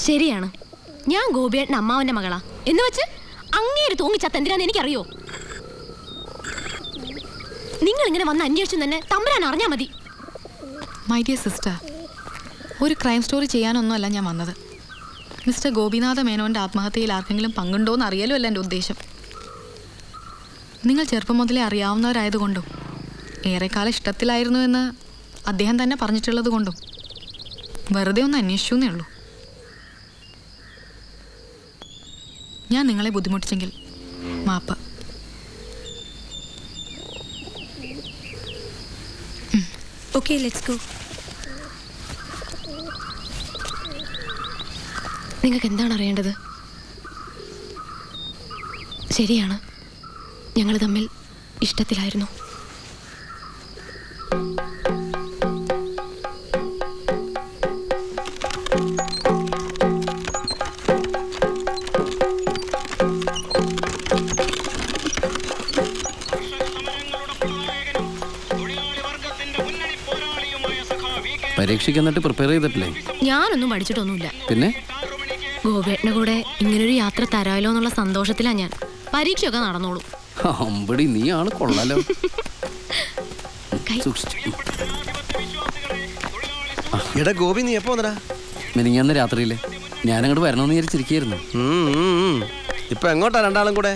ശരിയാണ്, ഞാൻ ഗോപിയേട്ടൻ അമ്മാവന്റെ മകളാ എന്ന് വെച്ച് അങ്ങേര് തൂങ്ങിച്ചാത്ത എന്തിനാന്ന് എനിക്കറിയോ? നിങ്ങൾ ഇങ്ങനെ വന്ന് അന്വേഷിച്ചു തന്നെ തമ്പുരാൻ അറിഞ്ഞാ മതി. മൈ ഡിയർ സിസ്റ്റർ, ഒരു ക്രൈം സ്റ്റോറി ചെയ്യാനൊന്നുമല്ല ഞാൻ വന്നത്. മിസ്റ്റർ ഗോപിനാഥ മേനോൻ്റെ ആത്മഹത്യയിൽ ആർക്കെങ്കിലും പങ്കുണ്ടോ എന്ന് അറിയാലോ അല്ല എൻ്റെ ഉദ്ദേശം. നിങ്ങൾ ചെറുപ്പം മുതലേ അറിയാവുന്നവരായതുകൊണ്ടും ഏറെക്കാലം ഇഷ്ടത്തിലായിരുന്നു എന്ന് അദ്ദേഹം തന്നെ പറഞ്ഞിട്ടുള്ളത് കൊണ്ടും വെറുതെ ഒന്ന് അന്വേഷിച്ചു എന്നേ ഉള്ളൂ. ഞാൻ നിങ്ങളെ ബുദ്ധിമുട്ടിച്ചെങ്കിൽ മാപ്പ്. Okay, let's go. നിങ്ങൾക്ക് എന്താണ് അറിയേണ്ടത്? ശരിയാണ്, ഞങ്ങൾ തമ്മിൽ ഇഷ്ടത്തിലായിരുന്നു. പരീക്ഷയ്ക്ക് എന്നിട്ട് പ്രിപ്പയർ ചെയ്തിട്ടില്ലേ? ഞാനൊന്നും പഠിച്ചിട്ടൊന്നുമില്ല. പിന്നെ ഗോപേട്ടന്റെ കൂടെ ഇങ്ങനൊരു യാത്ര തരാലോ എന്നുള്ള സന്തോഷത്തിലാണ് ഞാൻ. പരീക്ഷയൊക്കെ നടന്നോളൂ. അമ്പടി, നീ ആള് കൊള്ളാലോ. ഗോപി, നീ എപ്പോ വന്നടാ? മിനിങ്ങാന്ന് രാത്രിയില്. ഞാനങ്ങോട്ട് വരണമെന്ന് വിചാരിച്ചിരിക്കുന്നു. ഇപ്പൊ എങ്ങോട്ടാ രണ്ടാളും കൂടെ?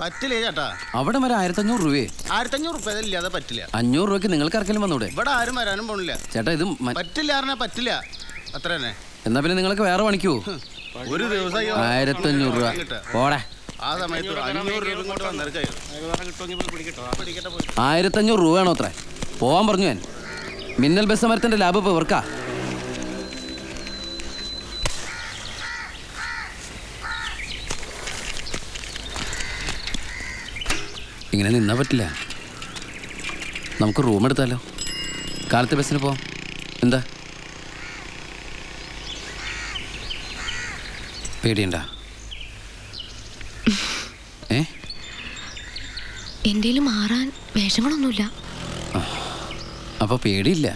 പറ്റില്ലേ ചേട്ടാ? അവിടെ വരെ 1500 രൂപയെ. 1500 രൂപ ഇല്ലാതെ പറ്റില്ല. 500 രൂപയ്ക്ക് നിങ്ങൾക്ക് ആർക്കെങ്കിലും വന്നൂടെ? ഇവിടെ ആരും വരാനും പോണില്ല ചേട്ടാ. ഇത് പറ്റില്ല, പറ്റില്ല, അത്ര തന്നെ. എന്നാ പിന്നെ നിങ്ങൾക്ക് വേറെ പണിക്കോ? ഒരു ദിവസം 1500 രൂപ പോടെ. ആ സമയത്ത് 500 രൂപ ഇങ്ങോട്ട് വന്നിരിക്കും. 1500 രൂപയാണോ അത്ര? പോവാൻ പറഞ്ഞു ഞാൻ. മിന്നൽ ബസ് സമരത്തിന്റെ ലാഭം ഇപ്പൊ ഇവർക്കാ. ഇങ്ങനെ നിന്നാ പറ്റില്ല. നമുക്ക് റൂം എടുത്താലോ? കാലത്തെ ബസ്സിന് പോവാം. എന്താ പേടിയുണ്ടാ? എന്തേലും മാറാൻ വേഷങ്ങളൊന്നുമില്ല. അപ്പൊ പേടിയില്ല.